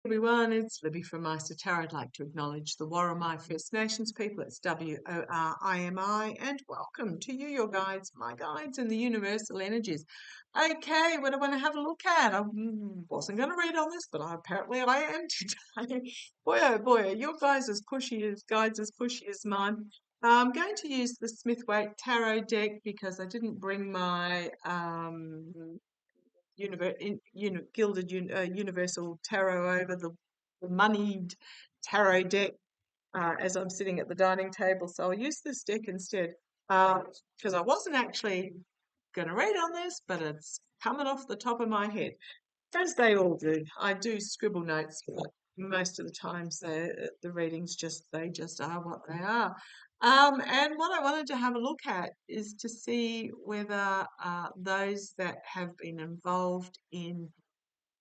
Everyone, it's Libby from maighstirtarot. I'd like to acknowledge the Warramai First Nations people. It's WORIMI, and welcome to you, your guides, my guides, and the universal energies. Okay, what I want to have a look at. I wasn't going to read on this, but apparently I am today. Boy, oh boy, are your guys as pushy as guides as pushy as mine. I'm going to use the Smith-Waite Tarot deck because I didn't bring my gilded universal tarot over the moneyed tarot deck as I'm sitting at the dining table. So I'll use this deck instead because I wasn't actually going to read on this, but it's coming off the top of my head, as they all do. I do scribble notes, but most of the times the readings they just are what they are. And what I wanted to have a look at is to see whether those that have been involved in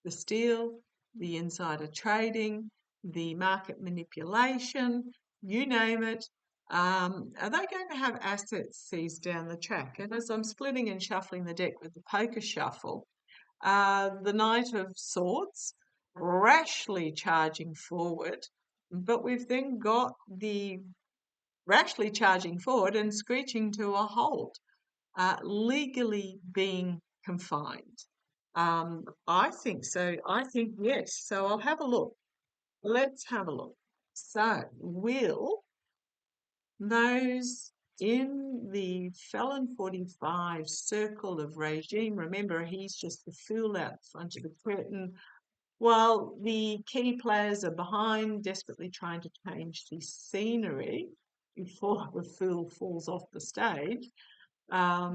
the steal, the insider trading, the market manipulation, you name it, are they going to have assets seized down the track? And as I'm splitting and shuffling the deck with the poker shuffle, the Knight of Swords rashly charging forward, but we've then got the rashly charging forward and screeching to a halt, legally being confined. I think so. I think yes. So I'll have a look. Let's have a look. So, will those in the Felon 45 circle of regime, remember he's just the fool out front of the curtain, while the key players are behind, desperately trying to change the scenery before the fool falls off the stage. Are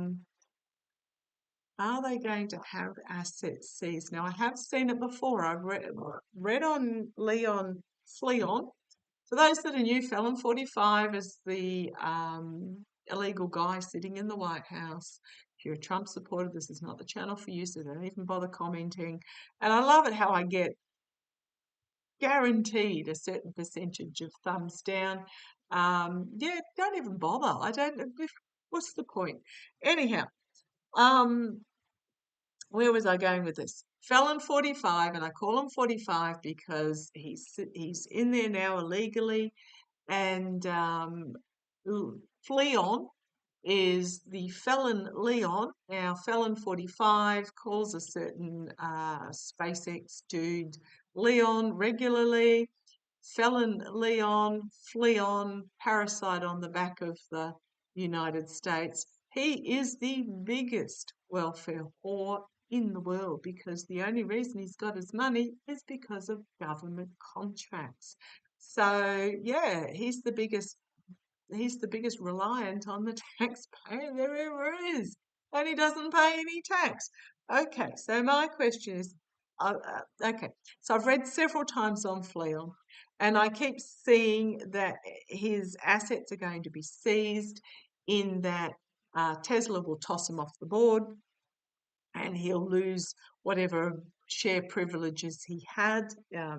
they going to have assets seized? Now, I have seen it before. I've read on Leon Fleon. For those that are new, Felon 45 is the illegal guy sitting in the White House. If you're a Trump supporter, this is not the channel for you, so don't even bother commenting. And I love it how I get guaranteed a certain percentage of thumbs down. Yeah, don't even bother. What's the point? Anyhow, where was I going with this? Felon 45, and I call him 45 because he's in there now illegally, and Fleon is the felon Leon. Now, Felon 45 calls a certain SpaceX dude Leon regularly. Felon Leon, Fleon, parasite on the back of the United States. He is the biggest welfare whore in the world because the only reason he's got his money is because of government contracts. So yeah, he's the biggest reliant on the taxpayer there ever is, and he doesn't pay any tax. Okay, so my question is, okay, so I've read several times on Fleon, and I keep seeing that his assets are going to be seized, in that Tesla will toss him off the board, and he'll lose whatever share privileges he had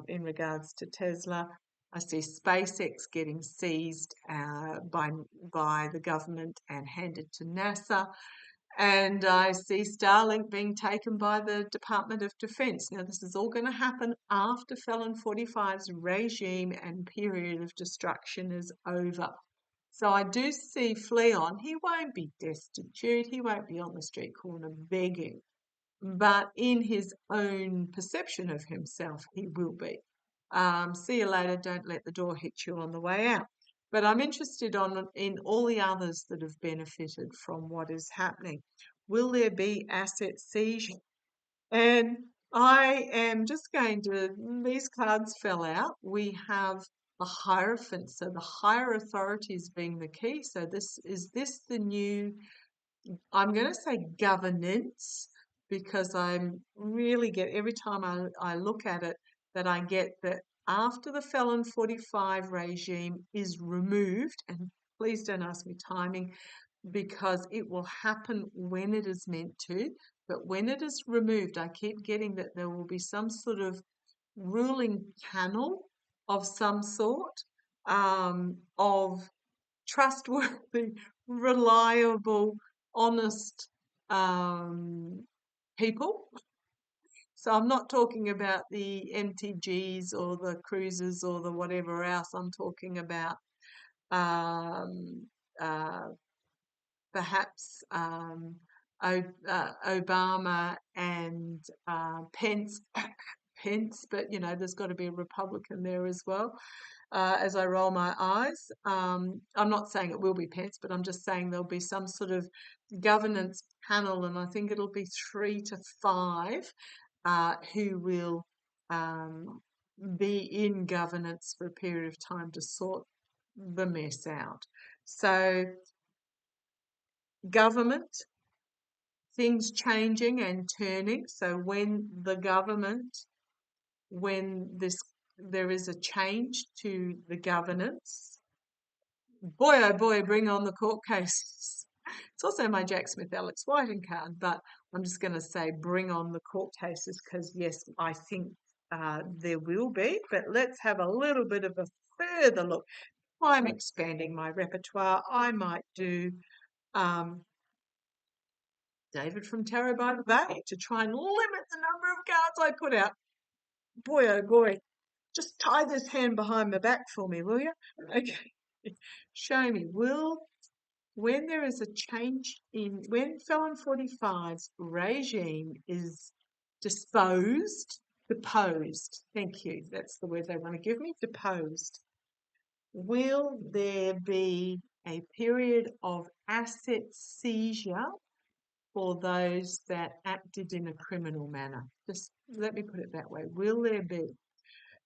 in regards to Tesla. I see SpaceX getting seized by the government and handed to NASA. And I see Starlink being taken by the Department of Defense. Now, this is all going to happen after Felon 45's regime and period of destruction is over. So I do see Fleon. He won't be destitute. He won't be on the street corner begging. But in his own perception of himself, he will be. See you later. Don't let the door hit you on the way out. But I'm interested in all the others that have benefited from what is happening. Will there be asset seizure? And I am just going to, these cards fell out. We have the Hierophant, so the higher authorities being the key. So is this the new, I'm going to say governance, because I'm really every time I look at it, that I get that after the Felon 45 regime is removed, and please don't ask me timing, because it will happen when it is meant to, but when it is removed, I keep getting that there will be some sort of ruling panel of some sort, of trustworthy, reliable, honest people. So I'm not talking about the MTGs or the cruises or the whatever else. I'm talking about um, uh, perhaps Obama and Pence. Pence, but there's got to be a Republican there as well. As I roll my eyes, I'm not saying it will be Pence, but I'm just saying there'll be some sort of governance panel, and I think it'll be 3 to 5 who will um, be in governance for a period of time to sort the mess out. So, government, things changing and turning. So, when there is a change to the governance, boy oh boy, bring on the court cases. It's also my Jack Smith Alex Whiting card, but I'm just going to say bring on the court cases because, yes, I think there will be. But let's have a little bit of a further look. I'm expanding my repertoire. I might do David from Tarot by the Bay to try and limit the number of cards I put out. Boy, oh boy. Just tie this hand behind my back for me, will you? Okay. Show me. When there is a change when Felon 45's regime is deposed, thank you, that's the word they want to give me, deposed, will there be a period of asset seizure for those that acted in a criminal manner? Just let me put it that way. Will there be?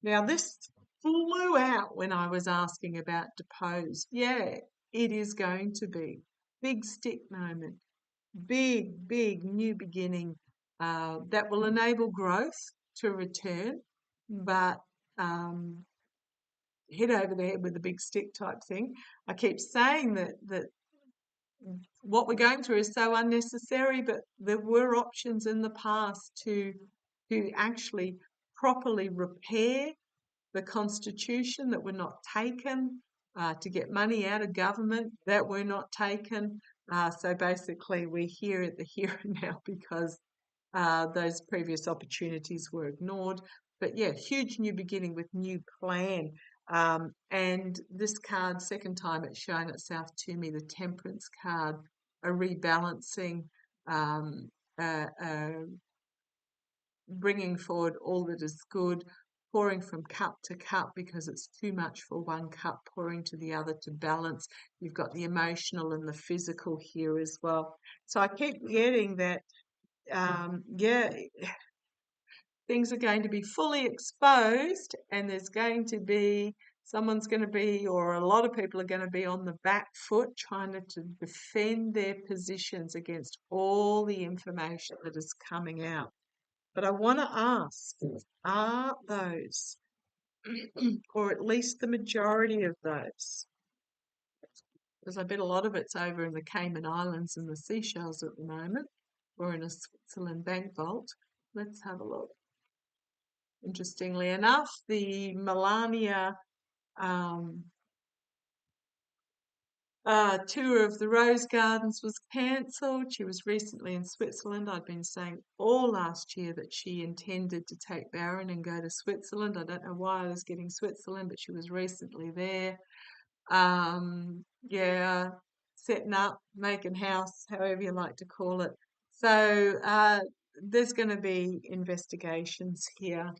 Now, this flew out when I was asking about deposed. Yeah, it is going to be. Big stick moment. Big new beginning that will enable growth to return, but hit over the head with a big stick type thing. I keep saying that what we're going through is so unnecessary, but there were options in the past to actually properly repair the Constitution that were not taken, to get money out of government that were not taken. So basically, we're here at the here and now because those previous opportunities were ignored. But yeah, huge new beginning with new plan. And this card, second time it's shown itself to me, the Temperance card, a rebalancing, um, bringing forward all that is good, pouring from cup to cup because it's too much for one cup, pouring to the other to balance. You've got the emotional and the physical here as well. So I keep getting that, yeah, things are going to be fully exposed and there's going to be someone's going to be, or a lot of people are going to be on the back foot trying to defend their positions against all the information that is coming out. But I want to ask, are those, or at least the majority of those, because I bet a lot of it's over in the Cayman Islands and the Seychelles at the moment, or in a Switzerland bank vault. Let's have a look. Interestingly enough, the Melania tour of the Rose Gardens was cancelled. She was recently in Switzerland. I'd been saying all last year that she intended to take Baron and go to Switzerland. I don't know why I was getting Switzerland, but she was recently there. Yeah, setting up, making house, however you like to call it. So there's going to be investigations here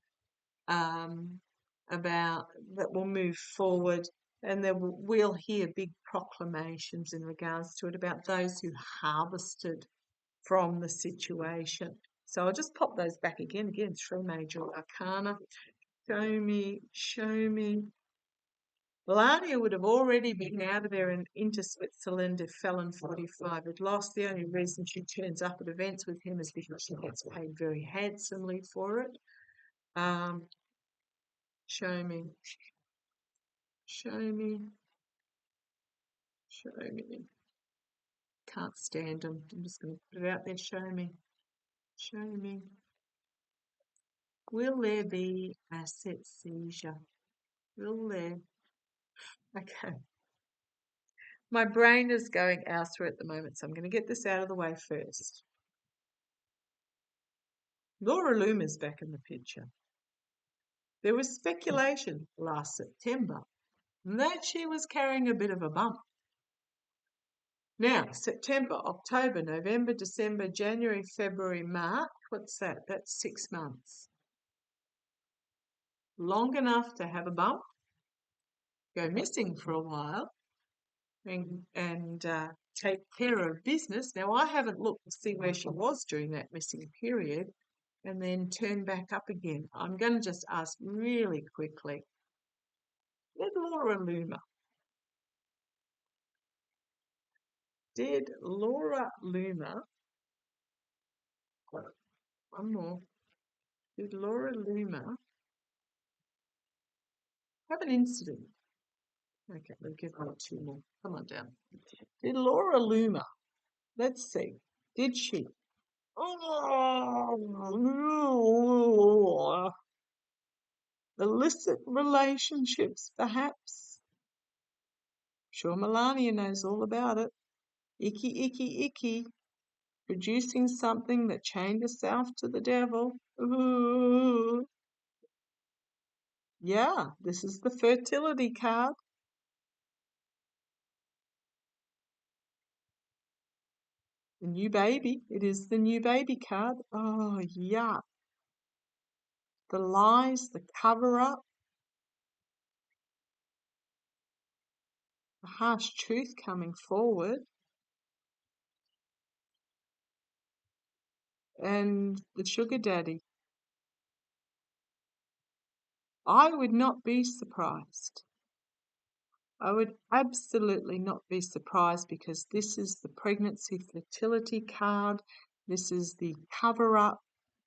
about that will move forward, and we'll hear big proclamations in regards to it about those who harvested from the situation. So I'll just pop those back again. Again, 3 major arcana. Show me, show me. Melania would have already been out of there and into Switzerland if Felon 45 had lost. The only reason she turns up at events with him is because she gets paid very handsomely for it. Show me. Show me. Show me. Can't stand them. I'm just going to put it out there. Show me. Show me. Will there be asset seizure? Will there? Okay. My brain is going elsewhere at the moment, so I'm going to get this out of the way first. Laura Loomer's back in the picture. There was speculation last September that she was carrying a bit of a bump. Now, September, October, November, December, January, February, March. What's that? That's 6 months. Long enough to have a bump, go missing for a while, and take care of business. Now, I haven't looked to see where she was during that missing period and then turn back up again. I'm going to just ask really quickly. Did Laura Loomer one more, did Laura Loomer have an incident? Okay, we'll give her 2 more. Come on down. Did Laura Loomer, let's see, did she? Illicit relationships, perhaps? Sure, Melania knows all about it. Icky, icky, icky. Producing something that chained herself to the devil. Ooh. Yeah, this is the fertility card. The new baby. It is the new baby card. Oh, yeah. The lies, the cover-up, the harsh truth coming forward, and the sugar daddy. I would not be surprised. I would absolutely not be surprised, because this is the pregnancy fertility card. This is the cover-up,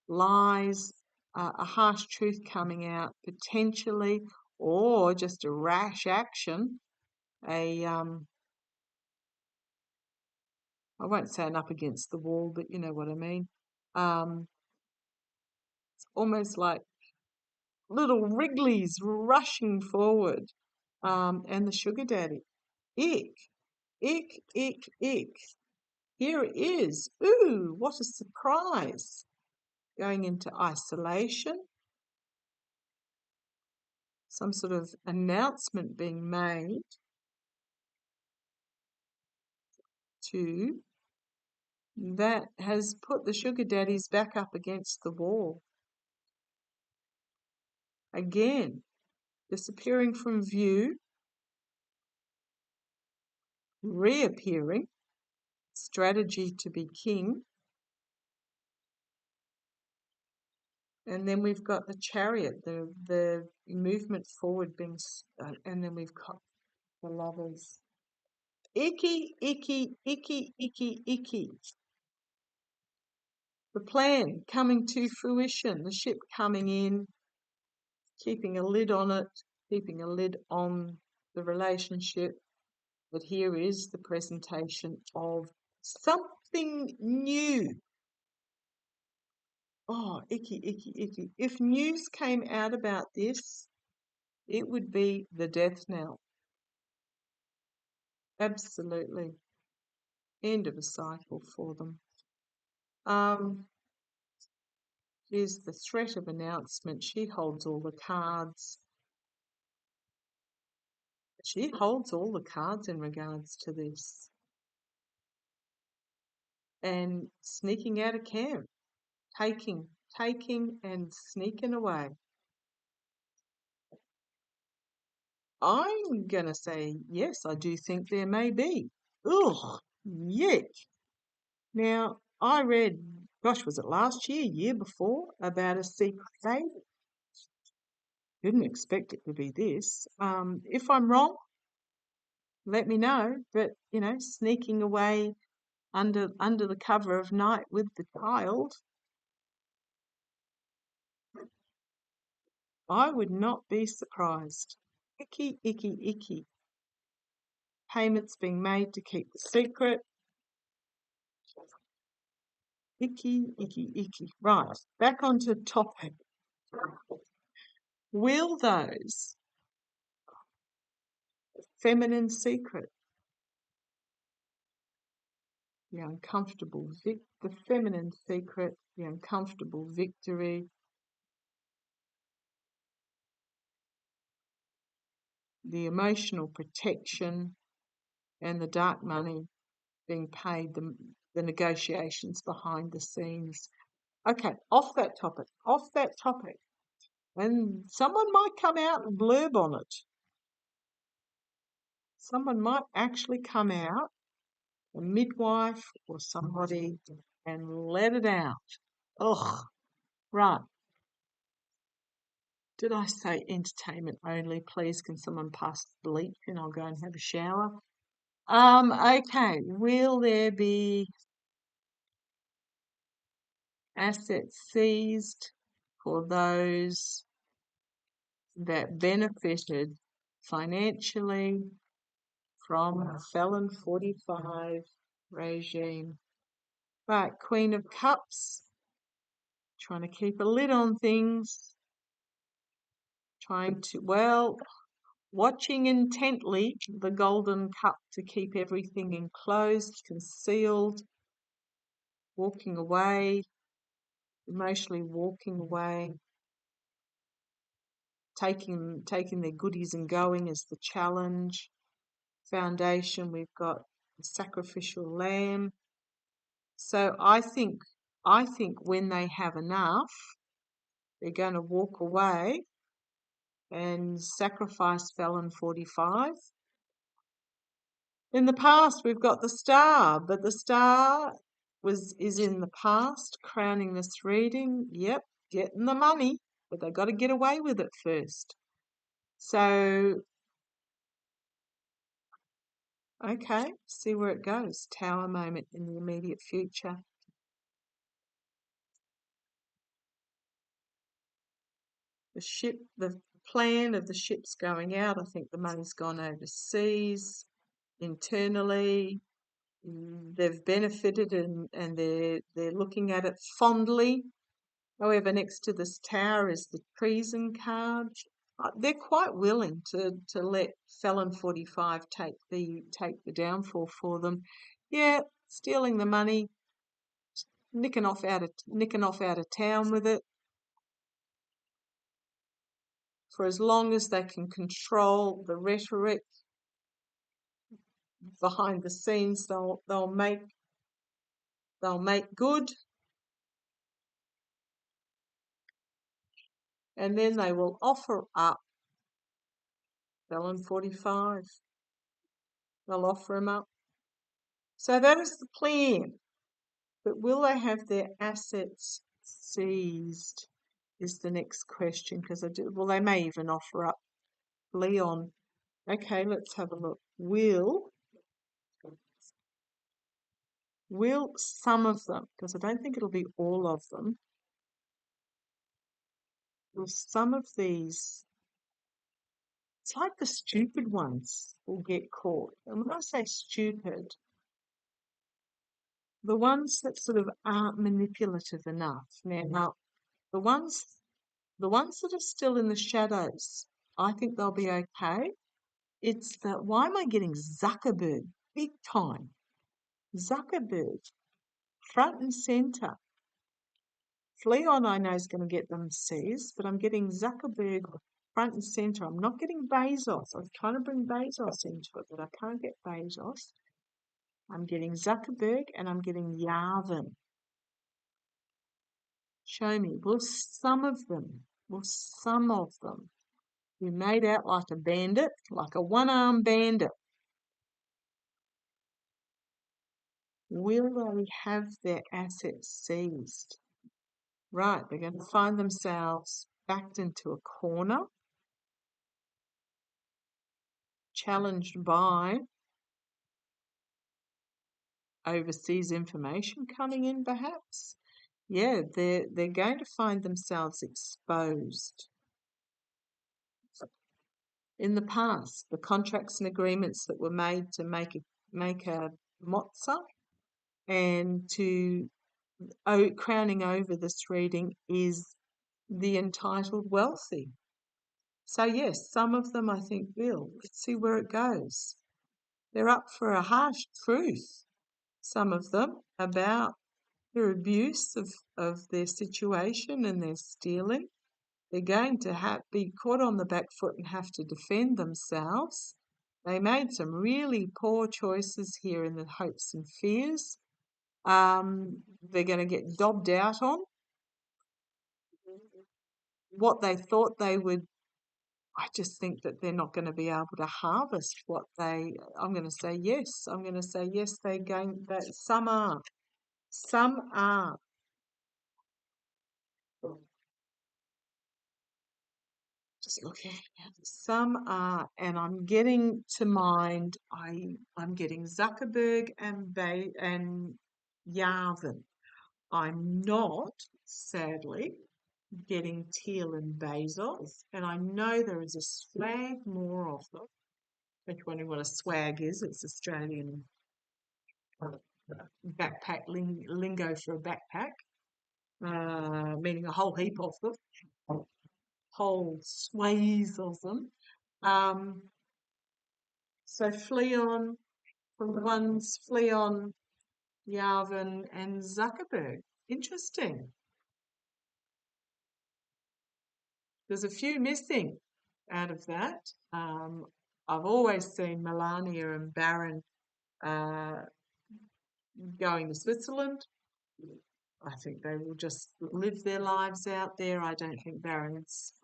lies, a harsh truth coming out potentially, or just a rash action. I won't say an up against the wall, but you know what I mean. It's almost like little Wrigleys rushing forward, and the sugar daddy. Ick, ick, ick, ick. Here it is. Ooh, what a surprise. Going into isolation. Some sort of announcement being made to that has put the sugar daddies back up against the wall. Again, disappearing from view, reappearing, strategy to be king. And then we've got the chariot, the movement forward being, and then we've got the lovers. Icky, icky, icky, icky, icky. The plan coming to fruition, the ship coming in, keeping a lid on it, keeping a lid on the relationship. But here is the presentation of something new. Oh, icky, icky, icky. If news came out about this, it would be the death knell. Absolutely. End of a cycle for them. Here's the threat of announcement. She holds all the cards. She holds all the cards in regards to this. And sneaking out of camp. Taking and sneaking away. I'm going to say, yes, I do think there may be. Ugh, yuck. Now, I read, gosh, was it last year, year before, about a secret baby? Didn't expect it to be this. If I'm wrong, let me know. But, you know, sneaking away under the cover of night with the child, I would not be surprised. Icky, icky, icky. Payments being made to keep the secret. Icky, icky, icky. Right, back onto topic. Will those feminine secret, the uncomfortable the feminine secret, the uncomfortable victory, the emotional protection, and the dark money being paid, the negotiations behind the scenes. Okay, off that topic. And someone might come out and blurb on it. Someone might actually come out, a midwife or somebody, and let it out. Ugh, right. Did I say entertainment only? Please, can someone pass the bleach and I'll go and have a shower? Okay. Will there be assets seized for those that benefited financially from Felon 45 regime? Right, Queen of Cups, trying to keep a lid on things, watching intently the Golden Cup to keep everything enclosed, concealed, walking away, emotionally walking away, taking their goodies and going is the challenge. Foundation, we've got the sacrificial lamb. So I think when they have enough, they're going to walk away and sacrifice Felon 45. In the past, we've got the star, but the star is in the past, crowning this reading. Yep, getting the money, but they've got to get away with it first. So, okay, see where it goes. Tower moment in the immediate future. The plan of the ships going out, I think the money's gone overseas, internally. They've benefited and they're looking at it fondly. However, next to this tower is the treason card. They're quite willing to let Felon 45 take the downfall for them. Yeah, stealing the money, nicking off out of town with it. For as long as they can control the rhetoric behind the scenes, they'll make good, and then they will offer up Felon 45. They'll offer him up. So that is the plan. But will they have their assets seized is the next question, because they may even offer up Leon. Okay, let's have a look. Will some of them, because I don't think it'll be all of them, will some of these, it's like the stupid ones will get caught. And when I say stupid, the ones that sort of aren't manipulative enough. Now the ones that are still in the shadows, I think they'll be okay. It's that, why am I getting Zuckerberg big time? Zuckerberg, front and centre. Fleon, I know, is going to get them seized, but I'm getting Zuckerberg front and centre. I'm not getting Bezos. I was trying to bring Bezos into it, but I can't get Bezos. I'm getting Zuckerberg and I'm getting Yavin. Show me, will some of them be made out like a bandit, like a one-armed bandit? Will they have their assets seized? Right, they're going to find themselves backed into a corner, challenged by overseas information coming in, perhaps. Yeah, they're going to find themselves exposed. In the past, the contracts and agreements that were made to make a mozza, and crowning over this reading is the entitled wealthy. So yes, some of them I think will. Let's see where it goes. They're up for a harsh truth. some of them, about their abuse of their situation and their stealing. They're going to be caught on the back foot and have to defend themselves. They made some really poor choices here in the hopes and fears. They're going to get dobbed out on what they thought they would. I just think that they're not going to be able to harvest what they. I'm going to say yes. I'm going to say yes. They're going. That some are. Some are. Just looking at some are, and I'm getting to mind. I'm getting Zuckerberg and Yarvin. I'm not, sadly, getting Teal and Bezos, and I know there is a swag more of them. If you're wondering what a swag is, it's Australian backpack lingo for a backpack, meaning a whole heap of them, whole sways of them. Um, so Fleon, from the ones Fleon, Yarvin, and Zuckerberg. Interesting. There's a few missing out of that. I've always seen Melania and Baron uh, going to Switzerland. I think they will just live their lives out there. I don't think Baron's.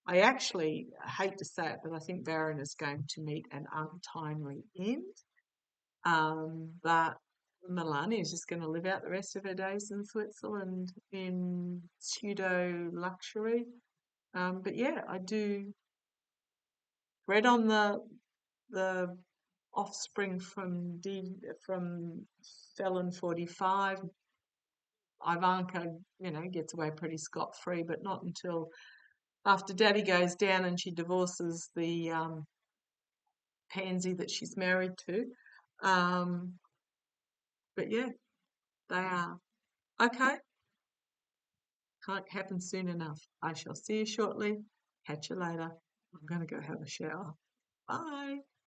I actually hate to say it, but I think Baron is going to meet an untimely end. But Melania is just going to live out the rest of her days in Switzerland in pseudo luxury. But yeah, I do read on the offspring from Felon 45. Ivanka, gets away pretty scot-free, but not until after Daddy goes down and she divorces the pansy that she's married to. But yeah, they are. Okay, can't happen soon enough. I shall see you shortly. Catch you later. I'm going to go have a shower. Bye.